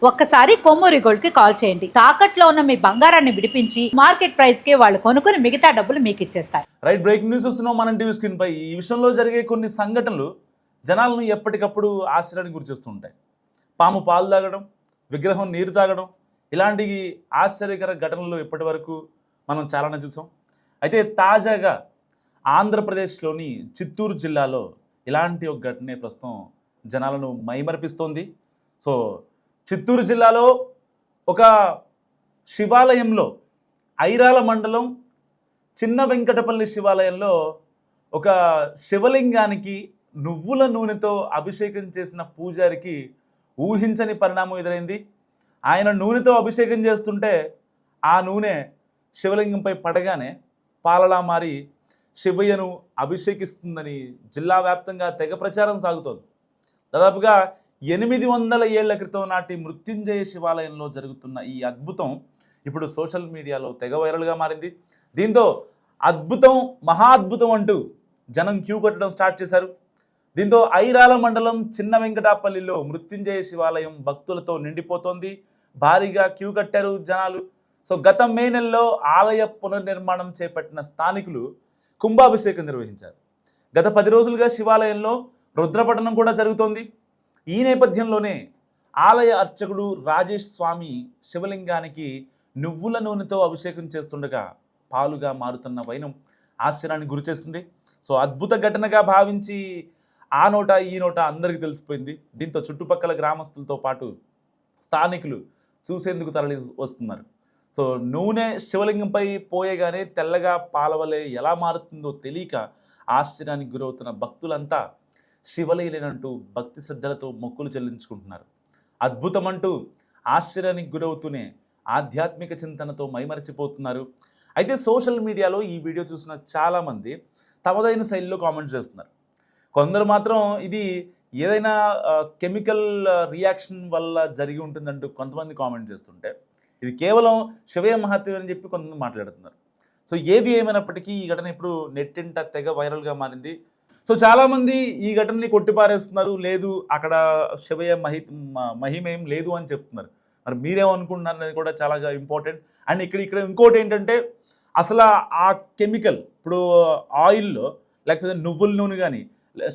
ఒక్కసారి కొమ్మూరి గోల్డ్ కి కాల్ చేయండి. తాకట్లో ఉన్న మీ బంగారాన్ని విడిపించి మార్కెట్ ప్రైస్ కి వాళ్ళు కొనుక్కుని మిగతా డబ్బులు మీకు ఇచ్చేస్తారు. రైట్, బ్రేకింగ్ న్యూస్ వస్తున్నాం మనం టీవీ స్క్రీన్ పై. ఈ విషయంలో జరిగే కొన్ని సంఘటనలు జనాలను ఎప్పటికప్పుడు ఆశ్చర్యానికి గురిచేస్తూ ఉంటాయి. పాము పాలు తాగడం, విగ్రహం నీరు తాగడం, ఇలాంటి ఆశ్చర్యకర ఘటనలు ఇప్పటి వరకు మనం చాలానే చూసాం. అయితే తాజాగా ఆంధ్రప్రదేశ్లోని చిత్తూరు జిల్లాలో ఇలాంటి ఒక ఘటనే ప్రస్తుతం జనాలను మైమరిపిస్తోంది. సో చిత్తూరు జిల్లాలో ఒక శివాలయంలో, ఐరాల మండలం చిన్న వెంకటపల్లి శివాలయంలో ఒక శివలింగానికి నువ్వుల నూనెతో అభిషేకం చేసిన పూజారికి ఊహించని పరిణామం ఎదురైంది. ఆయన నూనెతో అభిషేకం చేస్తుంటే ఆ నూనె శివలింగంపై పడగానే పాలలా మారి శివయ్యను అభిషేకిస్తుందని జిల్లా వ్యాప్తంగా తెగ ప్రచారం సాగుతోంది. దాదాపుగా 800 ఏళ్ల క్రితం నాటి మృత్యుంజయ శివాలయంలో జరుగుతున్న ఈ అద్భుతం ఇప్పుడు సోషల్ మీడియాలో తెగ వైరల్గా మారింది. దీంతో అద్భుతం, మహాద్భుతం అంటూ జనం క్యూ కట్టడం స్టార్ట్ చేశారు. దీంతో ఐరాల మండలం చిన్న వెంకటాపల్లిలో మృత్యుంజయ శివాలయం భక్తులతో నిండిపోతోంది. భారీగా క్యూ కట్టారు జనాలు. సో గత మే నెలలో ఆలయ పునర్నిర్మాణం చేపట్టిన స్థానికులు కుంభాభిషేకం నిర్వహించారు. గత 10 రోజులుగా శివాలయంలో రుద్రపఠనం కూడా జరుగుతోంది. ఈ నేపథ్యంలోనే ఆలయ అర్చకుడు రాజేష్ స్వామి శివలింగానికి నువ్వుల నూనెతో అభిషేకం చేస్తుండగా పాలుగా మారుతున్న వైనం ఆశ్చర్యానికి గురిచేస్తుంది. సో అద్భుత ఘటనగా భావించి ఆ నోట ఈ నోట అందరికీ తెలిసిపోయింది. దీంతో చుట్టుపక్కల గ్రామస్తులతో పాటు స్థానికులు చూసేందుకు తరలి వస్తున్నారు. సో నూనె శివలింగంపై పోయగానే తెల్లగా పాలవలే ఎలా మారుతుందో తెలియక ఆశ్చర్యానికి గురవుతున్న భక్తులంతా శివలీలనంటూ భక్తి శ్రద్ధలతో మొక్కులు చెల్లించుకుంటున్నారు. అద్భుతమంటూ ఆశ్చర్యానికి గురవుతూనే ఆధ్యాత్మిక చింతనతో మైమరిచిపోతున్నారు. అయితే సోషల్ మీడియాలో ఈ వీడియో చూసిన చాలామంది తమదైన శైలిలో కామెంట్స్ చేస్తున్నారు. కొందరు మాత్రం ఇది ఏదైనా కెమికల్ రియాక్షన్ వల్ల జరిగి ఉంటుందంటూ కొంతమంది కామెంట్ చేస్తుంటే, ఇది కేవలం శివయ్య మహత్యం అని చెప్పి కొంతమంది మాట్లాడుతున్నారు. సో ఏది ఏమైనప్పటికీ ఈ ఘటన ఇప్పుడు నెట్టింట తెగ వైరల్గా మారింది. సో చాలామంది ఈ ఘటనని కొట్టిపారేస్తున్నారు. లేదు, అక్కడ శివయ్య మహిమేం లేదు అని చెప్తున్నారు. మరి మీరేమనుకుంటున్నారు అనేది కూడా చాలా ఇంపార్టెంట్. అండ్ ఇక్కడ ఇంకోటి ఏంటంటే, అసలు ఆ కెమికల్ ఇప్పుడు ఆయిల్లో లేకపోతే నువ్వుల నూనె కానీ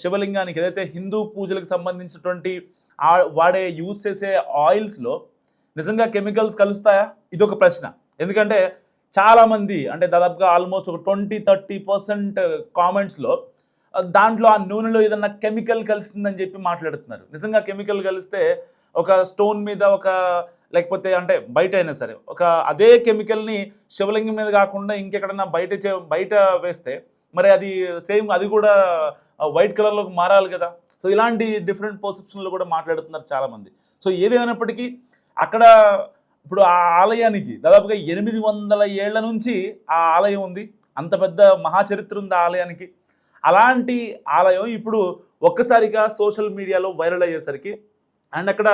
శివలింగానికి ఏదైతే హిందూ పూజలకు సంబంధించినటువంటి యూజ్ చేసే ఆయిల్స్లో నిజంగా కెమికల్స్ కలుస్తాయా? ఇదొక ప్రశ్న. ఎందుకంటే చాలామంది, అంటే దాదాపుగా ఆల్మోస్ట్ ఒక 20-30% కామెంట్స్లో దాంట్లో ఆ నూనెలో ఏదన్నా కెమికల్ కలిసిందని చెప్పి మాట్లాడుతున్నారు. నిజంగా కెమికల్ కలిస్తే ఒక స్టోన్ మీద లేకపోతే అంటే బయట అయినా సరే అదే కెమికల్ని శివలింగం మీద కాకుండా ఇంకెక్కడన్నా బయట వేస్తే మరి అది సేమ్, అది కూడా వైట్ కలర్లోకి మారాలి కదా. సో ఇలాంటి డిఫరెంట్ పర్సెప్షన్లో కూడా మాట్లాడుతున్నారు చాలామంది. సో ఏదేమైనప్పటికీ అక్కడ ఇప్పుడు ఆ ఆలయానికి దాదాపుగా 800 ఏళ్ల నుంచి ఆ ఆలయం ఉంది. అంత పెద్ద మహాచరిత్ర ఉంది ఆ ఆలయానికి. అలాంటి ఆలయం ఇప్పుడు ఒక్కసారిగా సోషల్ మీడియాలో వైరల్ అయ్యేసరికి, అండ్ అక్కడ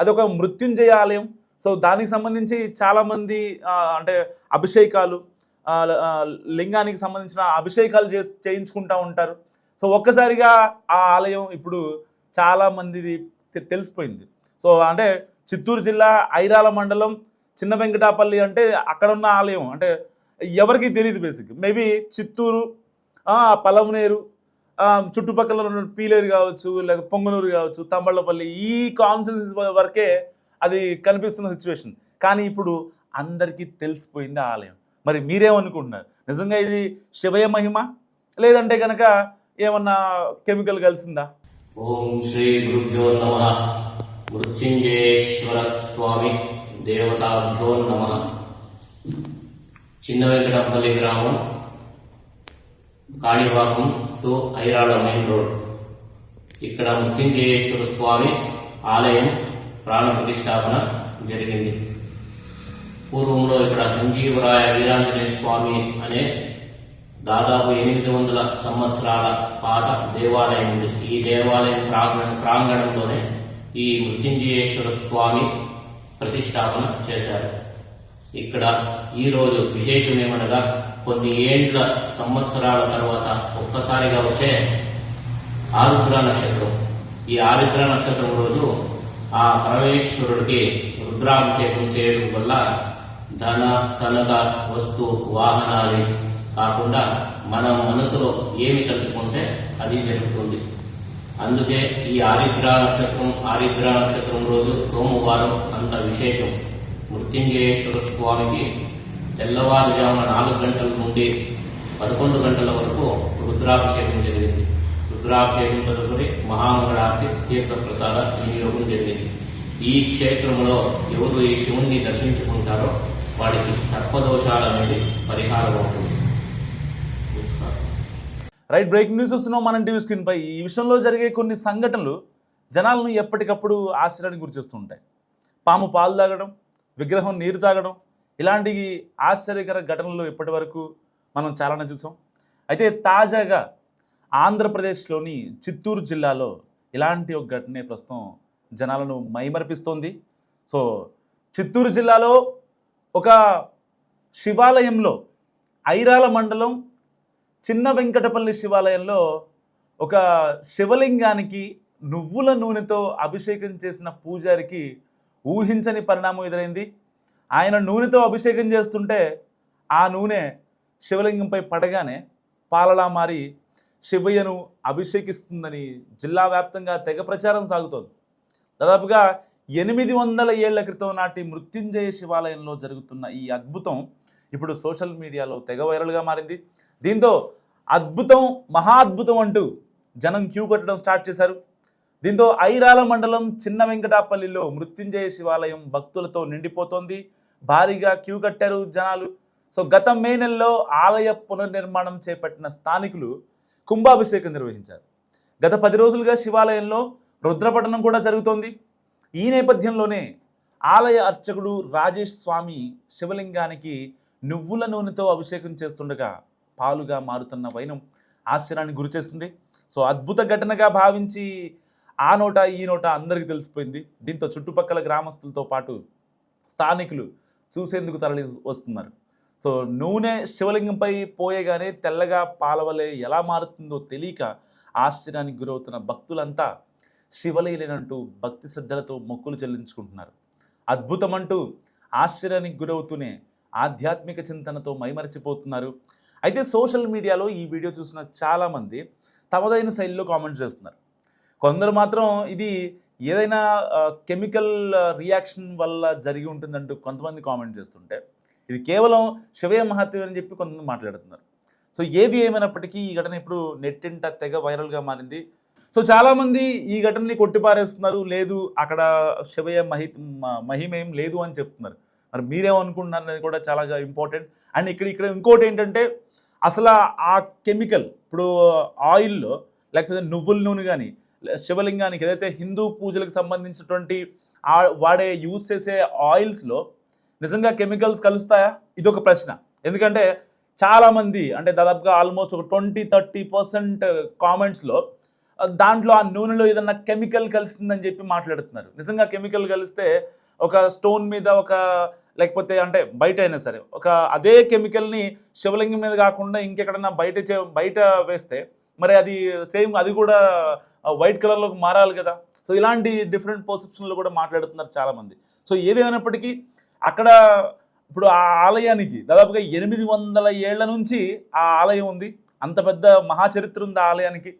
అదొక మృత్యుంజయ ఆలయం. సో దానికి సంబంధించి చాలామంది అంటే అభిషేకాలు, లింగానికి సంబంధించిన అభిషేకాలు చేయించుకుంటూ ఉంటారు. సో ఒక్కసారిగా ఆ ఆలయం ఇప్పుడు చాలామందిది తెలిసిపోయింది. సో అంటే చిత్తూరు జిల్లా ఐరాల మండలం చిన్న వెంకటాపల్లి అంటే అక్కడ ఉన్న ఆలయం అంటే ఎవరికి తెలియదు. బేసిక్ మేబీ చిత్తూరు, పలమనేరు, చుట్టుపక్కల ఉన్న పీలేరు కావచ్చు, లేదా పొంగనూరు కావచ్చు, తంబళ్ళపల్లి, ఈ కాన్స్టిట్యున్సీస్ వరకే అది కనిపిస్తున్న సిచ్యువేషన్. కానీ ఇప్పుడు అందరికీ తెలిసిపోయింది ఆ ఆలయం. మరి మీరేమనుకుంటున్నారు? నిజంగా ఇది శివయ్య మహిమ, లేదంటే కనుక ఏమన్నా కెమికల్ కలిసిందా? ఓం శ్రీ గురుభ్యో నమః. మృత్యుంజయేశ్వర స్వామి దేవతాభ్యో నమః. చిన్న వెంకటపల్లి గ్రామం, కాణివాకం టు ఐరాల మెయిన్ రోడ్. ఇక్కడ మృత్యుంజయేశ్వర స్వామి ఆలయం ప్రాణ ప్రతిష్టాపన జరిగింది. పూర్వంలో ఇక్కడ సంజీవరాయ వీరాంజనేయ స్వామి అనే దాదాపు 800 సంవత్సరాల పాత దేవాలయం ఉంది. ఈ దేవాలయం ప్రాంగణంలోనే ఈ మృత్యుంజయేశ్వర స్వామి ప్రతిష్టాపన చేశారు. ఇక్కడ ఈరోజు విశేషం ఏమనగా, కొన్ని ఏండ్ల సంవత్సరాల తర్వాత ఒక్కసారిగా వచ్చే ఆరుద్ర నక్షత్రం. ఈ ఆరుద్ర నక్షత్రం రోజు ఆ పరమేశ్వరుడికి రుద్రాభిషేకం చేయడం వల్ల ధన కనక వస్తు వాహనాలు కాకుండా మన మనసులో ఏమి తలుచుకుంటే అది జరుగుతుంది. అందుకే ఈ ఆరిద్ర నక్షత్రం రోజు సోమవారం అంత విశేషం. మృత్యుంజయేశ్వర స్వామికి తెల్లవారుజామున 4 గంటల నుండి 11 గంటల వరకు రుద్రాభిషేకం జరిగింది. రుద్రాభిషేకం తదుపరి మహామంగళారతి తీర్థప్రసాద వినియోగం జరిగింది. ఈ క్షేత్రంలో ఎవరు ఈ శివుణ్ణి దర్శించుకుంటారో వాడికి సర్పదోషాలు అనేది పరిహారం అవుతుంది. రైట్, బ్రేకింగ్ న్యూస్ వస్తున్నాం మనం టీవీ స్క్రీన్ పై. ఈ విషయంలో జరిగే కొన్ని సంఘటనలు జనాలను ఎప్పటికప్పుడు ఆశ్చర్యానికి గురిచేస్తూ ఉంటాయి. పాము పాలు తాగడం, విగ్రహం నీరు తాగడం, ఇలాంటి ఆశ్చర్యకర ఘటనలు ఇప్పటి వరకు మనం చాలానే చూసాం. అయితే తాజాగా ఆంధ్రప్రదేశ్లోని చిత్తూరు జిల్లాలో ఇలాంటి ఒక ఘటనే ప్రస్తుతం జనాలను మైమరిపిస్తోంది. సో చిత్తూరు జిల్లాలో ఒక శివాలయంలో, ఐరాల మండలం చిన్న వెంకటపల్లి శివాలయంలో ఒక శివలింగానికి నువ్వుల నూనెతో అభిషేకం చేసిన పూజారికి ఊహించని పరిణామం ఎదురైంది. ఆయన నూనెతో అభిషేకం చేస్తుంటే ఆ నూనె శివలింగంపై పడగానే పాలలా మారి శివయ్యను అభిషేకిస్తుందని జిల్లా వ్యాప్తంగా తెగ ప్రచారం సాగుతోంది. దాదాపుగా 800 ఏళ్ల క్రితం నాటి మృత్యుంజయ శివాలయంలో జరుగుతున్న ఈ అద్భుతం ఇప్పుడు సోషల్ మీడియాలో తెగ వైరల్గా మారింది. దీంతో అద్భుతం, మహా అద్భుతం అంటూ జనం క్యూ కట్టడం స్టార్ట్ చేశారు. దీంతో ఐరాల మండలం చిన్న వెంకటాపల్లిలో మృత్యుంజయ శివాలయం భక్తులతో నిండిపోతోంది. భారీగా క్యూ కట్టారు జనాలు. సో గత మే నెలలో ఆలయ పునర్నిర్మాణం చేపట్టిన స్థానికులు కుంభాభిషేకం నిర్వహించారు. గత 10 రోజులుగా శివాలయంలో రుద్రపఠనం కూడా జరుగుతోంది. ఈ నేపథ్యంలోనే ఆలయ అర్చకుడు రాజేష్ స్వామి శివలింగానికి నువ్వుల నూనెతో అభిషేకం చేస్తుండగా పాలుగా మారుతున్న వైనం ఆశ్చర్యానికి గురిచేస్తుంది. సో అద్భుత ఘటనగా భావించి ఆ నోట ఈ నోట అందరికీ తెలిసిపోయింది. దీంతో చుట్టుపక్కల గ్రామస్తులతో పాటు స్థానికులు చూసేందుకు తరలి వస్తున్నారు. సో నూనె శివలింగంపై పోయగానే తెల్లగా పాలవలే ఎలా మారుతుందో తెలియక ఆశ్చర్యానికి గురవుతున్న భక్తులంతా శివలీలనంటూ భక్తి శ్రద్ధలతో మొక్కులు చెల్లించుకుంటున్నారు. అద్భుతమంటూ ఆశ్చర్యానికి గురవుతూనే ఆధ్యాత్మిక చింతనతో మైమరిచిపోతున్నారు. అయితే సోషల్ మీడియాలో ఈ వీడియో చూసిన చాలామంది తమదైన శైలిలో కామెంట్స్ చేస్తున్నారు. కొందరు మాత్రం ఇది ఏదైనా కెమికల్ రియాక్షన్ వల్ల జరిగి ఉంటుందంటూ కొంతమంది కామెంట్ చేస్తుంటే, ఇది కేవలం శివయ్య మహత్యం అని చెప్పి కొంతమంది మాట్లాడుతున్నారు. సో ఏది ఏమైనప్పటికీ ఈ ఘటన ఇప్పుడు నెట్టింట తెగ వైరల్గా మారింది. సో చాలామంది ఈ ఘటనని కొట్టిపారేస్తున్నారు, లేదు అక్కడ శివయ్య మహిమేం లేదు అని చెప్తున్నారు. మరి మీరేమనుకుంటున్నారు అనేది కూడా చాలా ఇంపార్టెంట్. అండ్ ఇక్కడ ఇంకోటి ఏంటంటే, అసలు ఆ కెమికల్ ఇప్పుడు ఆయిల్లో లేకపోతే నువ్వుల నూనె కానీ శివలింగానికి ఏదైతే హిందూ పూజలకు సంబంధించినటువంటి యూజ్ చేసే ఆయిల్స్లో నిజంగా కెమికల్స్ కలుస్తాయా? ఇదొక ప్రశ్న. ఎందుకంటే చాలామంది అంటే దాదాపుగా ఆల్మోస్ట్ ఒక 20-30% కామెంట్స్లో దాంట్లో ఆ నూనెలో ఏదన్నా కెమికల్ కలిసిందని చెప్పి మాట్లాడుతున్నారు. నిజంగా కెమికల్ కలిస్తే ఒక స్టోన్ మీద లేకపోతే అంటే బయట అయినా సరే ఒక అదే కెమికల్ని శివలింగం మీద కాకుండా ఇంకెక్కడన్నా బయట వేస్తే మరి అది సేమ్ అది కూడా వైట్ కలర్లోకి మారాలి కదా. సో ఇలాంటి డిఫరెంట్ పర్సెప్షన్లో కూడా మాట్లాడుతున్నారు చాలామంది. సో ఏదేమైనప్పటికీ అక్కడ ఇప్పుడు ఆ ఆలయానికి దాదాపుగా 800 ఏళ్ల నుంచి ఆ ఆలయం ఉంది. అంత పెద్ద మహాచరిత్ర ఉంది ఆ ఆలయానికి.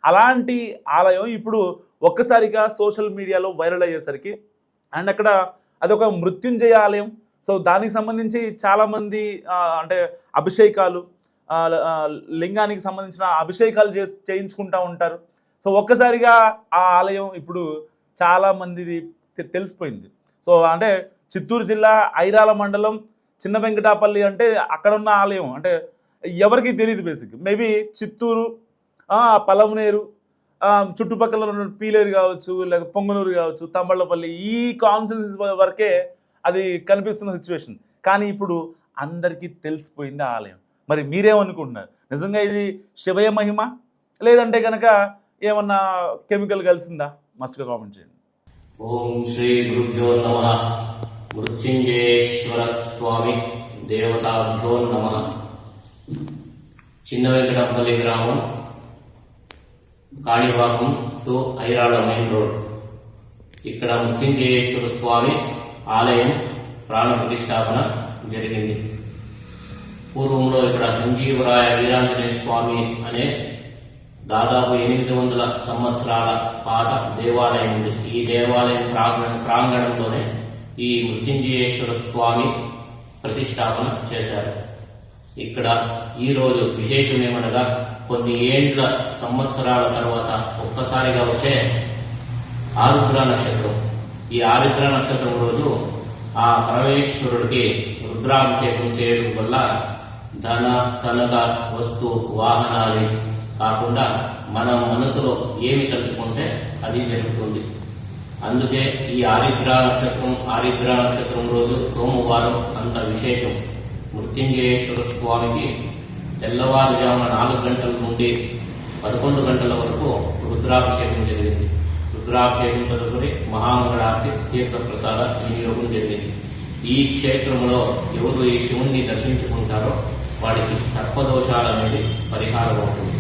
అలాంటి ఆలయం ఇప్పుడు ఒక్కసారిగా సోషల్ మీడియాలో వైరల్ అయ్యేసరికి అండ్ అక్కడ అదొక మృత్యుంజయ ఆలయం. సో దానికి సంబంధించి చాలామంది అంటే అభిషేకాలు లింగానికి సంబంధించిన అభిషేకాలు చేయించుకుంటూ ఉంటారు. సో ఒక్కసారిగా ఆ ఆలయం ఇప్పుడు చాలామందిది తెలిసిపోయింది. సో అంటే చిత్తూరు జిల్లా ఐరాల మండలం చిన్న వెంకటాపల్లి అంటే అక్కడ ఉన్న ఆలయం అంటే ఎవరికి తెలియదు. బేసిక్ మేబీ చిత్తూరు, పలమనేరు, చుట్టుపక్కల ఉన్న పీలేరు కావచ్చు, లేదా పొంగనూరు కావచ్చు, తంబళ్ళపల్లి ఈ కాన్స్టిట్యున్సీస్ వరకే అది కనిపిస్తున్న సిచ్యువేషన్. కానీ ఇప్పుడు అందరికీ తెలిసిపోయింది ఆ ఆలయం. మరి మీరేమనుకుంటున్నారు? నిజంగా ఇది శివయ్య మహిమ లేదంటే కనుక ఏమన్నా కెమికల్ కలిసిందా? మస్ట్గా కామెంట్ చేయండి. ఓం శ్రీ గురుభ్యో నమః. మృత్యుంజయేశ్వర స్వామి దేవతాభ్యో నమః. చిన్న వెంకటపల్లి గ్రామం, కాణివాకం టు ఐరాళ మెయిన్ రోడ్. ఇక్కడ మృత్యుంజయేశ్వర స్వామి ఆలయం ప్రాణ ప్రతిష్టాపన జరిగింది. పూర్వంలో ఇక్కడ సంజీవరాయ వీరాంజనేయ స్వామి అనే దాదాపు 800 సంవత్సరాల పాత దేవాలయం ఉంది. ఈ దేవాలయం ప్రాంగణంలోనే ఈ మృత్యుంజయేశ్వర స్వామి ప్రతిష్టాపన చేశారు. ఇక్కడ ఈ రోజు విశేషం ఏమనగా కొన్ని ఏండ్ల సంవత్సరాల తర్వాత ఒక్కసారిగా వచ్చే ఆరుద్ర నక్షత్రం. ఈ ఆరుద్ర నక్షత్రం రోజు ఆ పరమేశ్వరుడికి రుద్రాభిషేకం చేయడం వల్ల ధన కనక వస్తు వాహనాలు కాకుండా మన మనసులో ఏమి తలుచుకుంటే అది జరుగుతుంది. అందుకే ఈ ఆరుద్ర నక్షత్రం రోజు సోమవారం అంత విశేషం. మృత్యుంజయేశ్వర స్వామికి తెల్లవారుజామున 4 గంటల నుండి 11 గంటల వరకు రుద్రాభిషేకం జరిగింది. రుద్రాభిషేకం తదుపరి మహామంగళారతి తీర్థప్రసాద వినియోగం జరిగింది. ఈ క్షేత్రంలో ఎవరు ఈ శివుణ్ణి దర్శించుకుంటారో వాడికి సర్పదోషాలు అనేది పరిహారం అవుతుంది.